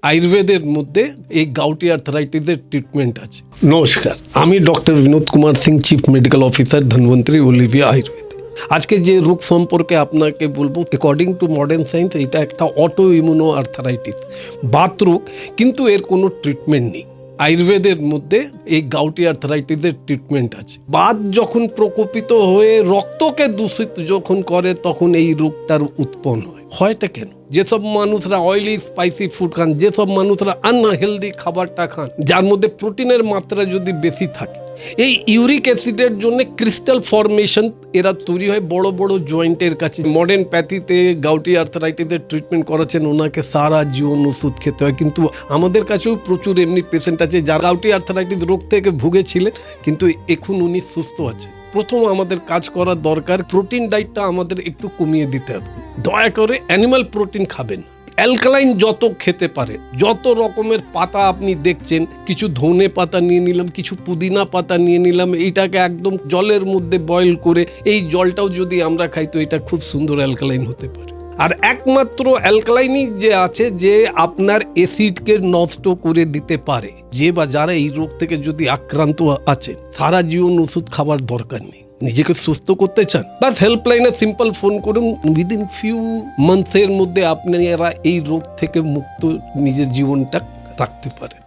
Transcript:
আয়ুর্বেদের মধ্যে এই গাউটি আর্থারাইটিসের ট্রিটমেন্ট আছে। নমস্কার, আমি doctor Binod Kumar Singh, chief medical officer, Dhanvantari Olivia Ayurveda. আজকে যে রোগ সম্পর্কে আপনাকে বলবো, অ্যাকর্ডিং টু মডার্ন সায়েন্স এটা একটা অটো ইমিউনো আর্থারাইটিস, বাত রোগ, কিন্তু এর কোনো ট্রিটমেন্ট নেই। আয়ুর্বেদের মধ্যে এই গাউটি আর্থারাইটিসের ট্রিটমেন্ট আছে। বাত যখন প্রকোপিত হয়ে রক্তকে দূষিত যখন করে, তখন এই রোগটার উৎপন্ন হয়টা কেন? যেসব মানুষরা অয়েলি স্পাইসি ফুড খান, যেসব মানুষরা আনহেলদি খাবারটা খান, যার মধ্যে প্রোটিনের মাত্রা যদি বেশি থাকে, এই ইউরিক অ্যাসিডের জন্য ক্রিস্টাল ফর্মেশন এরা তৈরি হয় বড় বড় জয়েন্টের কাছে। মডার্ন প্যাথিতে গাউটি আর্থারাইটিসের ট্রিটমেন্ট করাচ্ছেন, ওনাকে সারা জীবন ওষুধ খেতে হয়। কিন্তু আমাদের কাছেও প্রচুর এমনি পেশেন্ট আছে যারা গাউটি আর্থারাইটিস রোগ থেকে ভুগেছিলেন, কিন্তু এখন উনি সুস্থ আছে। প্রথম আমাদের কাজ করার দরকার, প্রোটিন ডায়েটটা আমাদের একটু কমিয়ে দিতে হবে। দয়া করে অ্যানিমাল প্রোটিন খাবেন, অ্যালকালাইন যত খেতে পারে, যত রকমের পাতা আপনি দেখছেন, কিছু ধনে পাতা নিয়ে নিলাম, কিছু পুদিনা পাতা নিয়ে নিলাম, এইটাকে একদম জলের মধ্যে বয়েল করে এই জলটাও যদি আমরা খাই, তো এটা খুব সুন্দর অ্যালকালাইন হতে পারে। আর একমাত্র অ্যালকালাইনই যে আছে যে আপনার অ্যাসিডকে নষ্ট করে দিতে পারে। যে বা যারা এই রোগ থেকে যদি আক্রান্ত আছে, সারা জীবন ওষুধ খাবার দরকার নেই। নিজেকে সুস্থ করতে চান, বাস হেল্পলাইনে সিম্পল ফোন করুন, উইদিন ফিউ মান্থের মধ্যে আপনারা এই রোগ থেকে মুক্ত নিজের জীবনটা রাখতে পারেন।